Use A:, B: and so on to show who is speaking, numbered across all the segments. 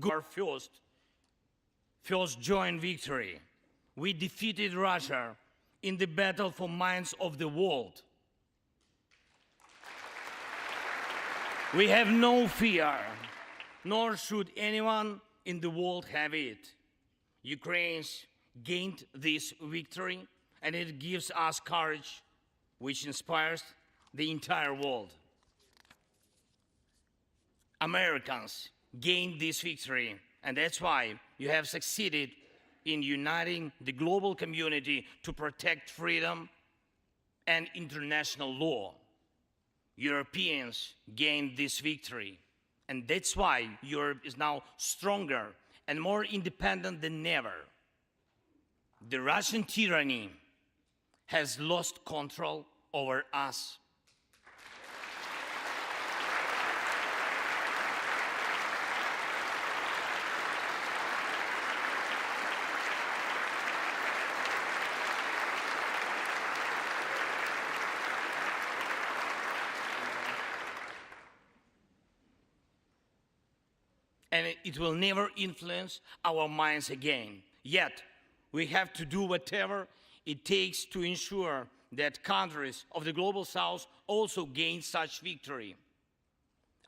A: our first joint victory. We defeated Russia in the battle for minds of the world. We have no fear, nor should anyone in the world have it. Ukraine's gained this victory, and it gives us courage, which inspires the entire world. Americans gained this victory, and that's why you have succeeded in uniting the global community to protect freedom and international law. Europeans gained this victory, and that's why Europe is now stronger and more independent than ever. The Russian tyranny has lost control over us. And it will never influence our minds again. Yet, we have to do whatever it takes to ensure that countries of the global south also gain such victory.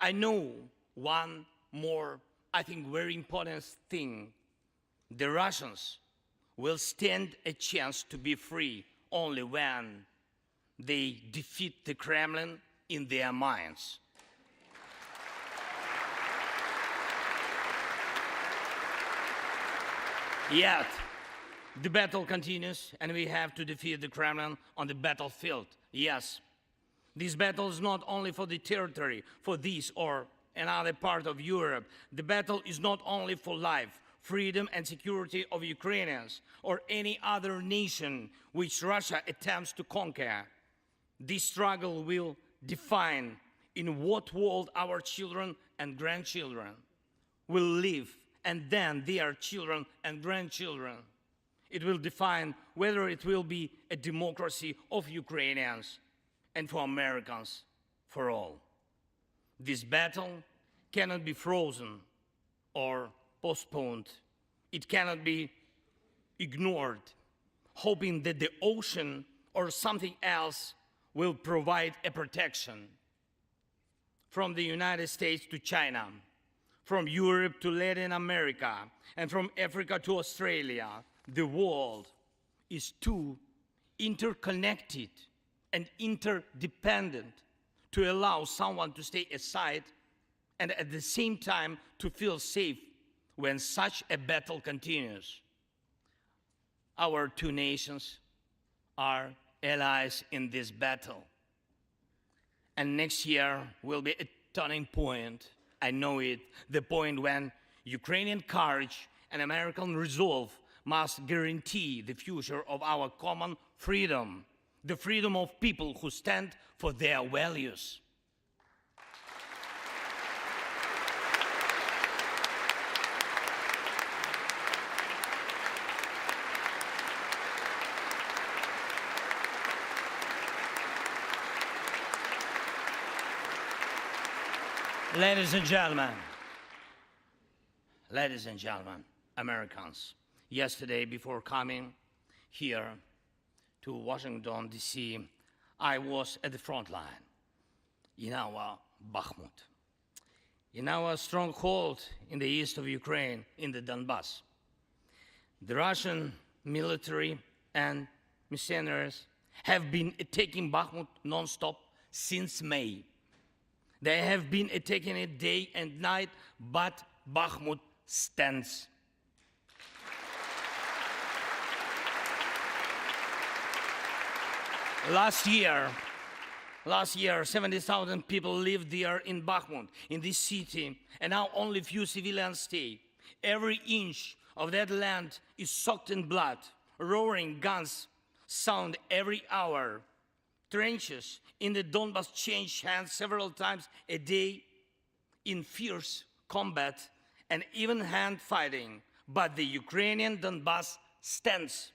A: I know one more, I think, very important thing. The Russians will stand a chance to be free only when they defeat the Kremlin in their minds. Yet, the battle continues, and we have to defeat the Kremlin on the battlefield. Yes, this battle is not only for the territory, for this or another part of Europe. The battle is not only for life, freedom, and security of Ukrainians or any other nation which Russia attempts to conquer. This struggle will define in what world our children and grandchildren will live, and then their children and grandchildren. It will define whether it will be a democracy of Ukrainians and for Americans for all. This battle cannot be frozen or postponed. It cannot be ignored, hoping that the ocean or something else will provide a protection. From the United States to China, from Europe to Latin America, and from Africa to Australia, the world is too interconnected and interdependent to allow someone to stay aside and at the same time to feel safe when such a battle continues. Our two nations are allies in this battle. And next year will be a turning point. I know it, the point when Ukrainian courage and American resolve must guarantee the future of our common freedom, the freedom of people who stand for their values. Ladies and gentlemen, Americans, yesterday before coming here to Washington, D.C., I was at the front line in our Bakhmut, in our stronghold in the east of Ukraine, in the Donbas. The Russian military and mercenaries have been attacking Bakhmut non-stop since May. They have been attacking it day and night, but Bakhmut stands. Last year, 70,000 people lived there in Bakhmut, in this city, and now only few civilians stay. Every inch of that land is soaked in blood. Roaring guns sound every hour. Trenches in the Donbas change hands several times a day in fierce combat and even hand fighting. But the Ukrainian Donbas stands.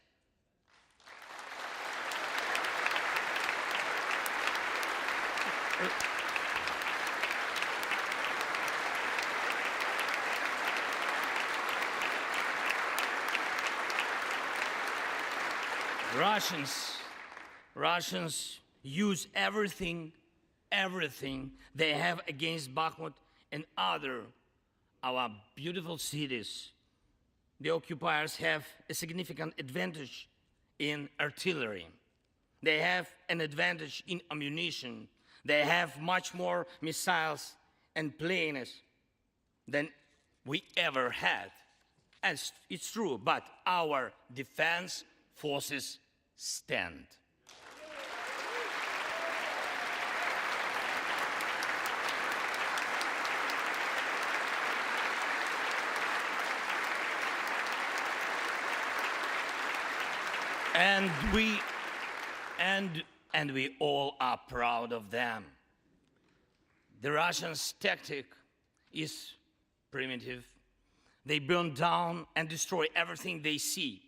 A: Russians use everything they have against Bakhmut and other our beautiful cities. The occupiers have a significant advantage in artillery. They have an advantage in ammunition. They have much more missiles and planes than we ever had. And it's true, but our defense forces stand. And we all are proud of them. The Russians' tactic is primitive. They burn down and destroy everything they see.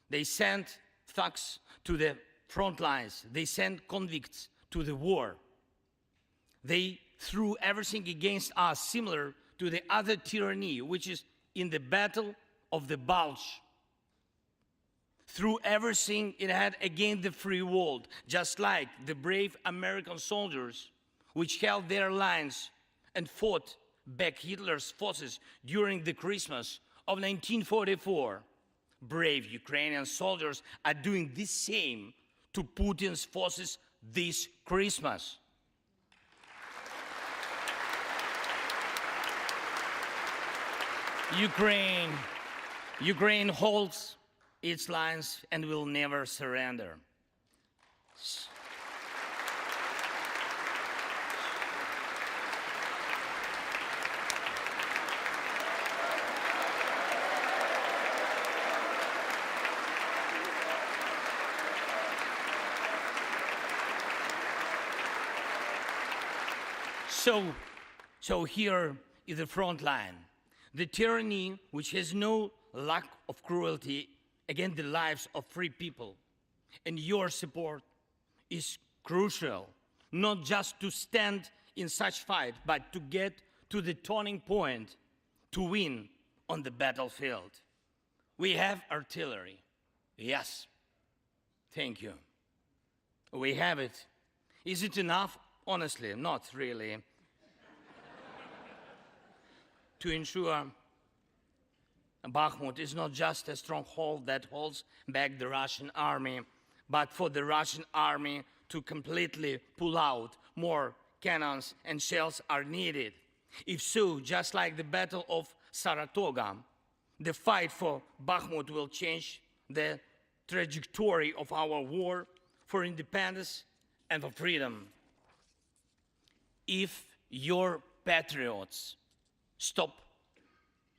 A: They send thugs to the front lines. They send convicts to the war. They threw everything against us, similar to the other tyranny, which is in the Battle of the Bulge. Threw everything it had against the free world, just like the brave American soldiers which held their lines and fought back Hitler's forces during the Christmas of 1944. Brave Ukrainian soldiers are doing the same to Putin's forces this Christmas. Ukraine holds its lines and will never surrender. So here is the front line. The tyranny which has no lack of cruelty against the lives of free people. And your support is crucial, not just to stand in such fight, but to get to the turning point to win on the battlefield. We have artillery. Yes. Thank you. We have it. Is it enough? Honestly, not really. To ensure Bakhmut is not just a stronghold that holds back the Russian army, but for the Russian army to completely pull out, more cannons and shells are needed. If so, just like the Battle of Saratoga, the fight for Bakhmut will change the trajectory of our war for independence and for freedom. If your patriots stop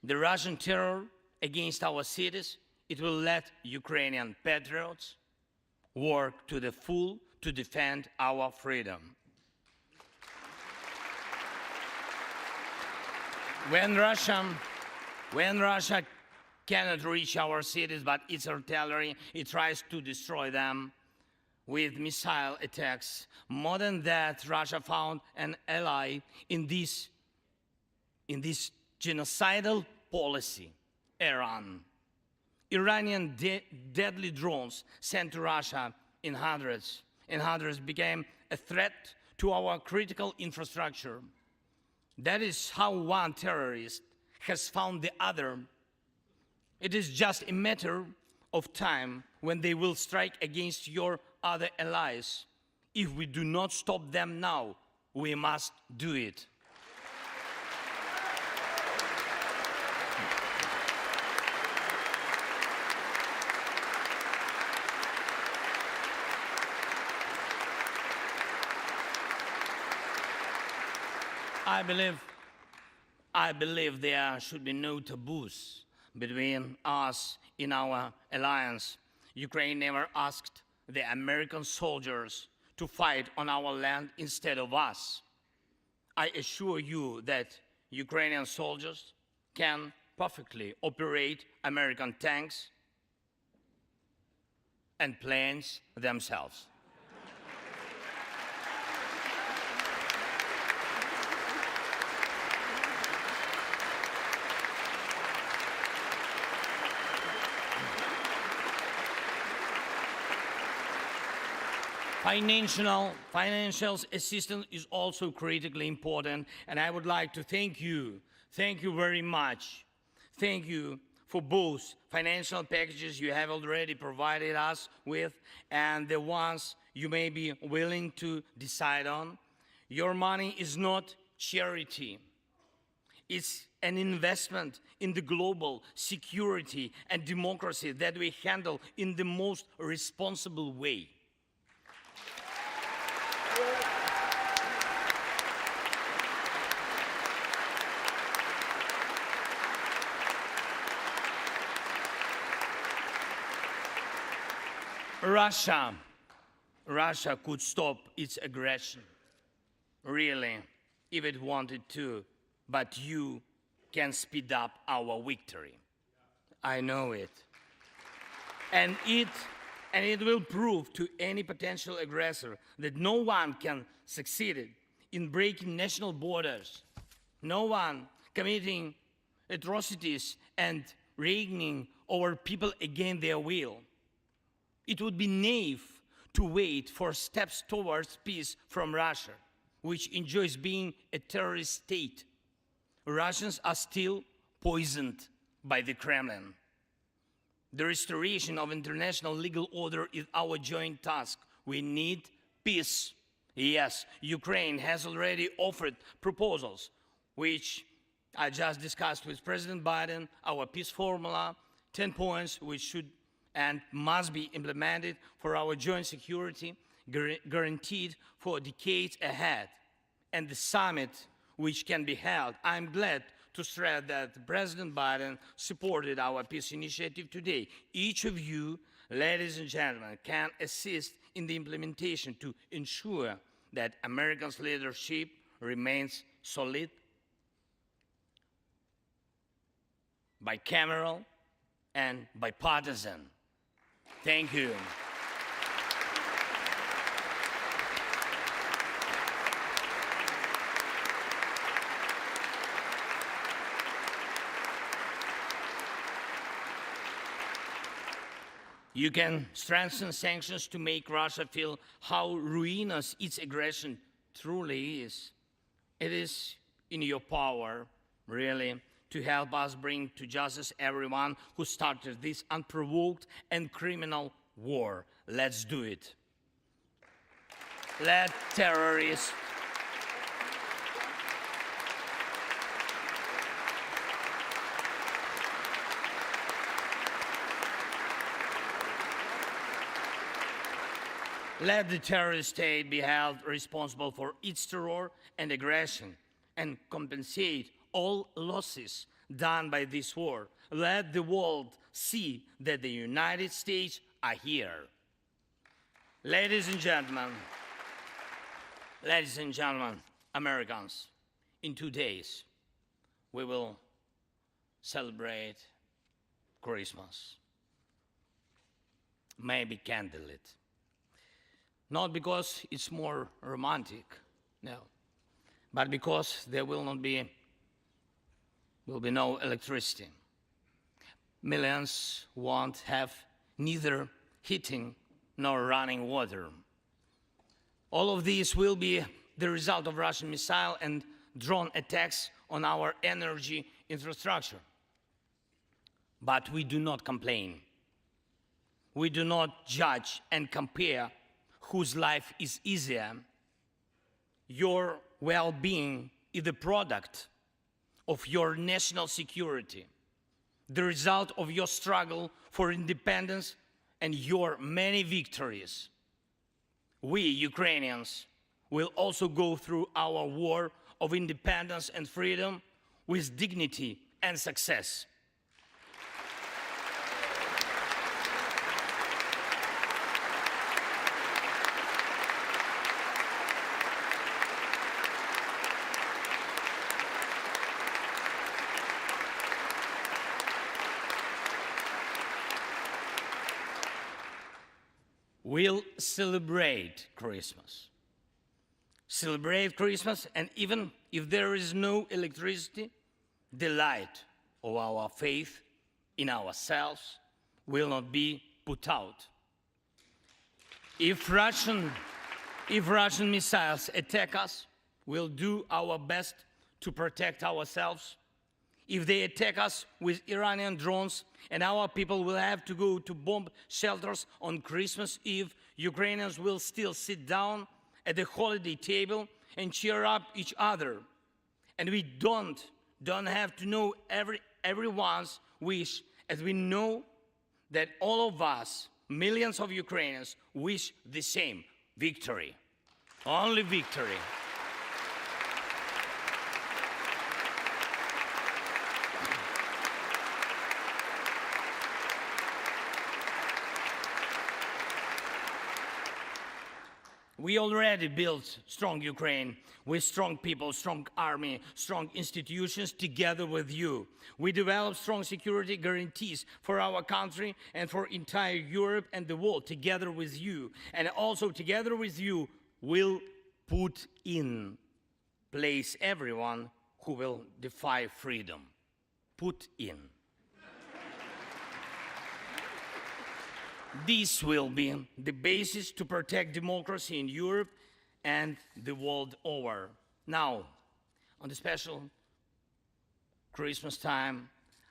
A: the Russian terror against our cities, it will let Ukrainian patriots work to the full to defend our freedom. When Russia cannot reach our cities, but its artillery, it tries to destroy them with missile attacks. More than that, Russia found an ally in this genocidal policy, Iran. Iranian deadly drones sent to Russia in hundreds became a threat to our critical infrastructure. That is how one terrorist has found the other. It is just a matter of time when they will strike against your other allies. If we do not stop them now, we must do it. I believe there should be no taboos between us in our alliance. Ukraine never asked the American soldiers to fight on our land instead of us. I assure you that Ukrainian soldiers can perfectly operate American tanks and planes themselves. Financial assistance is also critically important, and I would like to thank you very much. Thank you for both financial packages you have already provided us with and the ones you may be willing to decide on. Your money is not charity. It's an investment in the global security and democracy that we handle in the most responsible way. Russia could stop its aggression, really, if it wanted to, but you can speed up our victory. I know it. And it will prove to any potential aggressor that no one can succeed in breaking national borders, no one committing atrocities and reigning over people against their will. It would be naive to wait for steps towards peace from Russia, which enjoys being a terrorist state. Russians are still poisoned by the Kremlin. The restoration of international legal order is our joint task. We need peace. Yes, Ukraine has already offered proposals, which I just discussed with President Biden, our peace formula, 10 points which should and must be implemented for our joint security, guaranteed for decades ahead. And the summit which can be held, I'm glad to stress that President Biden supported our peace initiative today. Each of you, ladies and gentlemen, can assist in the implementation to ensure that America's leadership remains solid, bicameral, and bipartisan. Thank you. You can strengthen sanctions to make Russia feel how ruinous its aggression truly is. It is in your power, really, to help us bring to justice everyone who started this unprovoked and criminal war. Let's do it. Let terrorists let the terrorist state be held responsible for its terror and aggression and compensate all losses done by this war. Let the world see that the United States are here. Ladies and gentlemen, Americans, in 2 days, we will celebrate Christmas. Maybe candlelit. Not because it's more romantic, no, but because there will be no electricity. Millions won't have neither heating nor running water. All of these will be the result of Russian missile and drone attacks on our energy infrastructure. But we do not complain. We do not judge and compare whose life is easier. Your well-being is the product of your national security, the result of your struggle for independence and your many victories. We, Ukrainians, will also go through our war of independence and freedom with dignity and success. We'll celebrate Christmas. Celebrate Christmas, and even if there is no electricity, the light of our faith in ourselves will not be put out. If Russian If Russian missiles attack us, we'll do our best to protect ourselves. If they attack us with Iranian drones and our people will have to go to bomb shelters on Christmas Eve, Ukrainians will still sit down at the holiday table and cheer up each other. And we don't have to know everyone's wish, as we know that all of us, millions of Ukrainians, wish the same: victory. Only victory. We already built strong Ukraine with strong people, strong army, strong institutions together with you. We developed strong security guarantees for our country and for entire Europe and the world together with you. And also together with you, we'll put in place everyone who will defy freedom. Put in. This will be the basis to protect democracy in Europe and the world over. Now, on the special Christmas time,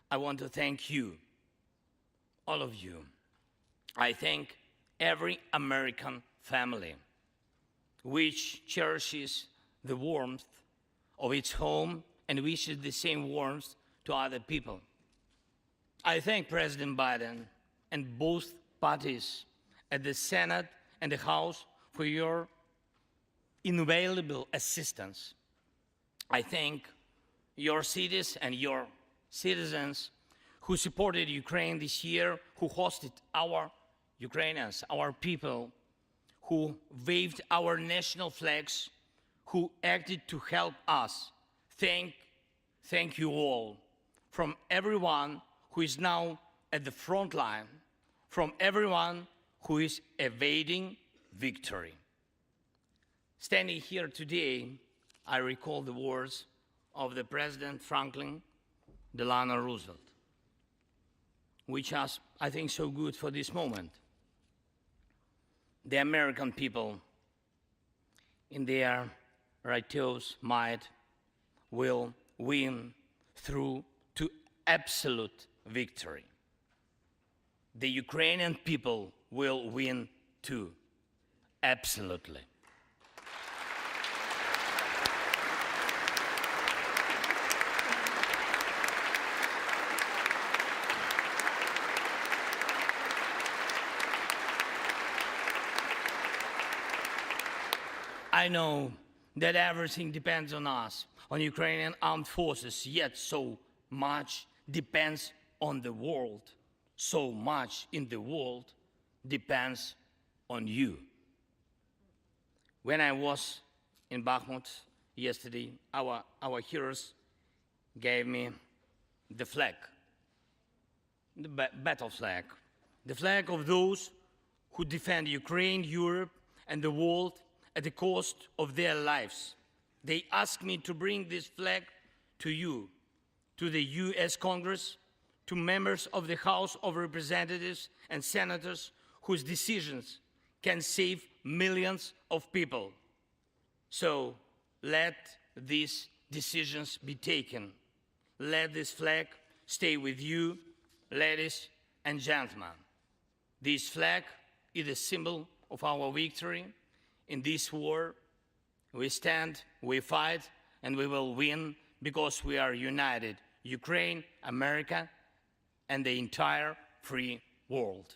A: I want to thank you, all of you. I thank every American family which cherishes the warmth of its home and wishes the same warmth to other people. I thank President Biden and both parties at the Senate and the House for your invaluable assistance. I thank your cities and your citizens who supported Ukraine this year, who hosted our Ukrainians, our people, who waved our national flags, who acted to help us. Thank you all, from everyone who is now at the front line, from everyone who is evading victory. Standing here today, I recall the words of the President Franklin Delano Roosevelt, which are, I think, so good for this moment. The American people, in their righteous might, will win through to absolute victory. The Ukrainian people will win too, absolutely. I know that everything depends on us, on Ukrainian armed forces, yet so much depends on the world. So much in the world depends on you. When I was in Bakhmut yesterday, our heroes gave me the flag, the battle flag, the flag of those who defend Ukraine, Europe, and the world at the cost of their lives. They asked me to bring this flag to you, to the US Congress, to members of the House of Representatives and senators whose decisions can save millions of people. So let these decisions be taken. Let this flag stay with you, ladies and gentlemen. This flag is a symbol of our victory. In this war, we stand, we fight, and we will win because we are united. Ukraine, America, and the entire free world.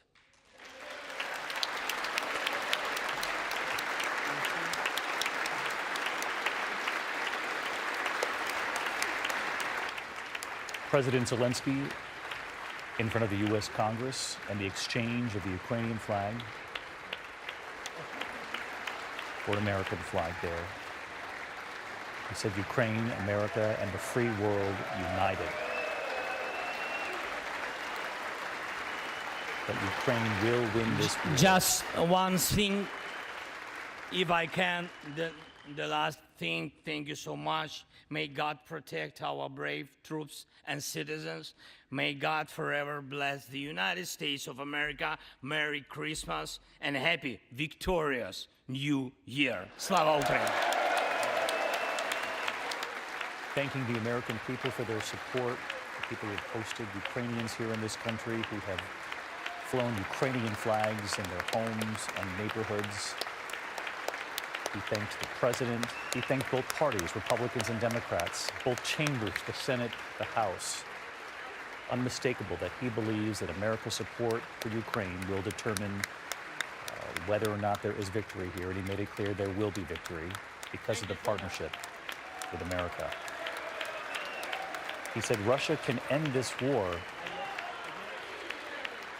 B: President Zelenskyy, in front of the U.S. Congress, and the exchange of the Ukrainian flag for an American flag there. He said, Ukraine, America, and the free world united. That Ukraine will win this war.
A: Just one thing, if I can, the last thing, thank you so much. May God protect our brave troops and citizens. May God forever bless the United States of America. Merry Christmas and happy, victorious New Year. Slava Ukraini!
B: Thanking the American people for their support, the people who have hosted Ukrainians here in this country, who have flown Ukrainian flags in their homes and neighborhoods. He thanked the president. He thanked both parties, Republicans and Democrats, both chambers, the Senate, the House. Unmistakable that he believes that America's support for Ukraine will determine whether or not there is victory here. And he made it clear there will be victory because of the partnership with America. He said Russia can end this war,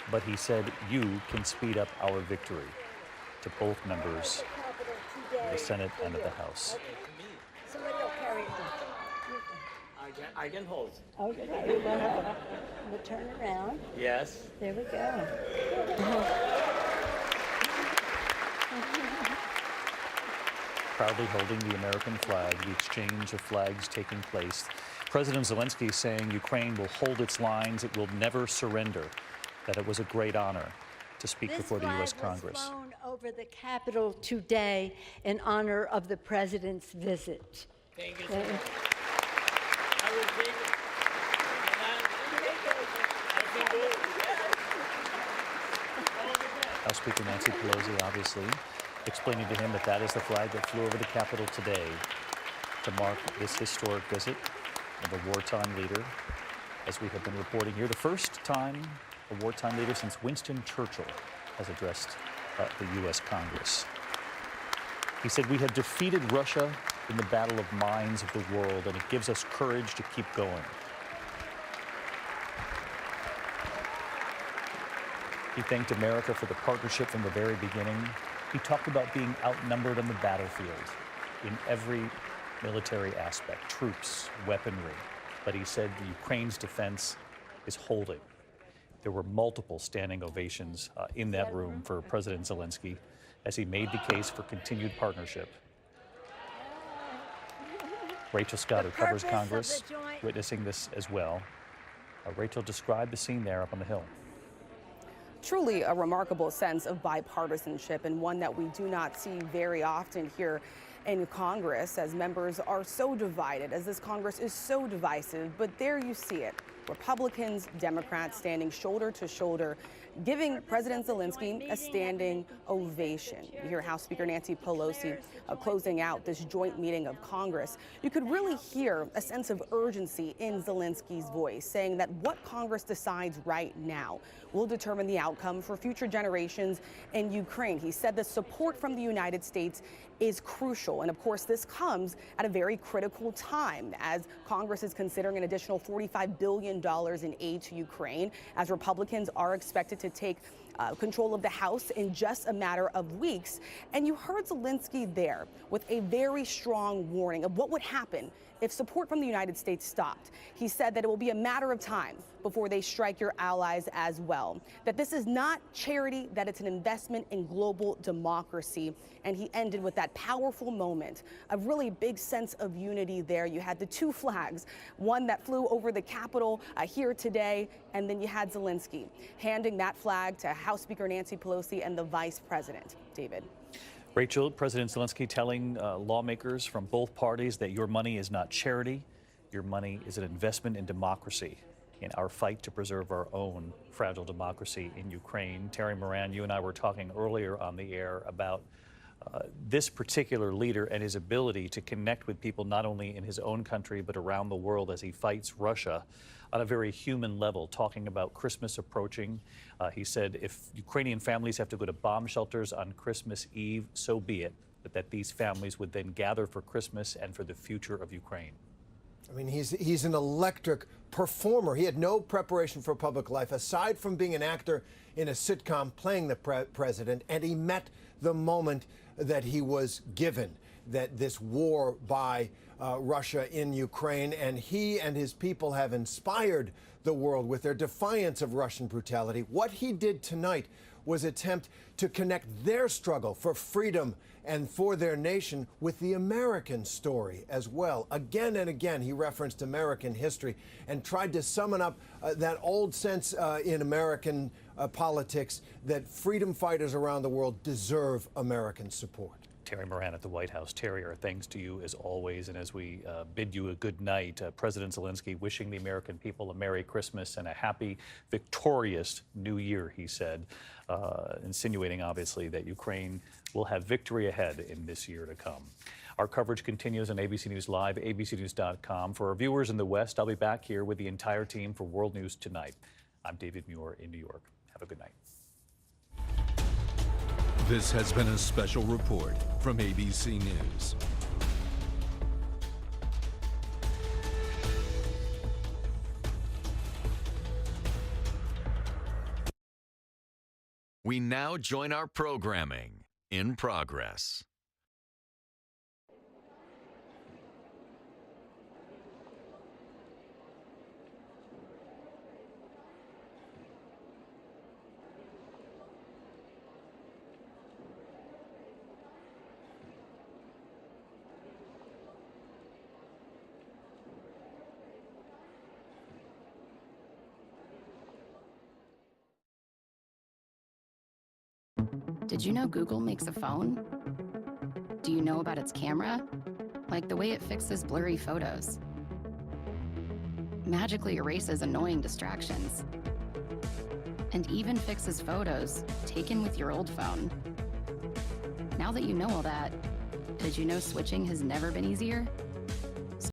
B: but he said you can speed up our victory, to both members of the Senate and of the House.
C: Somebody will carry it.
A: I can hold.
C: Okay, we'll turn around.
A: Yes.
C: There we go.
B: Proudly holding the American flag, the exchange of flags taking place. President Zelenskyy saying Ukraine will hold its lines, it will never surrender, that it was a great honor to speak before the U.S. Congress.
C: This flag was flown over the Capitol today in honor of the President's visit.
A: Thank you so much. I will take it.
B: House Speaker Nancy Pelosi obviously explaining to him that that is the flag that flew over the Capitol today to mark this historic visit of a wartime leader. As we have been reporting here, the first time a wartime leader since Winston Churchill has addressed the U.S. Congress. He said, "We have defeated Russia in the battle of minds of the world, and it gives us courage to keep going." He thanked America for the partnership from the very beginning. He talked about being outnumbered on the battlefield in every military aspect, troops, weaponry. But he said the Ukraine's defense is holding. There were multiple standing ovations in that room for President Zelenskyy as he made the case for continued partnership. Rachel Scott, who covers Congress, witnessing this as well. Rachel described the scene there up on the Hill.
D: Truly a remarkable sense of bipartisanship, and one that we do not see very often here in Congress, as members are so divided, as this Congress is so divisive. But there you see it. Republicans, Democrats standing shoulder to shoulder, giving President Zelenskyy a standing ovation. You hear House Speaker Nancy Pelosi closing out this joint meeting of Congress. You could really hear a sense of urgency in Zelenskyy's voice, saying that what Congress decides right now will determine the outcome for future generations in Ukraine. He said the support from the United States is crucial. And of course, this comes at a very critical time as Congress is considering an additional $45 billion in aid to Ukraine, as Republicans are expected to take control of the House in just a matter of weeks. And you heard Zelenskyy there with a very strong warning of what would happen if support from the United States stopped. He said that it will be a matter of time before they strike your allies as well, that this is not charity, that it's an investment in global democracy. And he ended with that powerful moment, a really big sense of unity there. You had the two flags, one that flew over the Capitol here today, and then you had Zelenskyy handing that flag to House Speaker Nancy Pelosi and the Vice President. David.
B: Rachel, President Zelenskyy telling lawmakers from both parties that your money is not charity, your money is an investment in democracy, in our fight to preserve our own fragile democracy in Ukraine. Terry Moran, you and I were talking earlier on the air about this particular leader and his ability to connect with people not only in his own country but around the world as he fights Russia on a very human level, talking about Christmas approaching. He said if Ukrainian families have to go to bomb shelters on Christmas Eve, so be it, but that these families would then gather for Christmas and for the future of Ukraine.
E: I mean, he's an electric performer. He had no preparation for public life, aside from being an actor in a sitcom playing the president, and he met the moment that he was given, that this war by Russia in Ukraine, and he and his people have inspired the world with their defiance of Russian brutality. What he did tonight was attempt to connect their struggle for freedom and for their nation with the American story as well. Again and again, he referenced American history and tried to summon up that old sense in American politics that freedom fighters around the world deserve American support.
B: Terry Moran at the White House. Terry, our thanks to you as always. And as we bid you a good night, President Zelenskyy wishing the American people a Merry Christmas and a happy, victorious New Year, he said, insinuating, obviously, that Ukraine will have victory ahead in this year to come. Our coverage continues on ABC News Live, abcnews.com. For our viewers in the West, I'll be back here with the entire team for World News Tonight. I'm David Muir in New York. Have a good night.
F: This has been a special report from ABC News.
G: We now join our programming in progress.
H: Did you know Google makes a phone? Do you know about its camera? Like the way it fixes blurry photos, magically erases annoying distractions, and even fixes photos taken with your old phone. Now that you know all that, did you know switching has never been easier?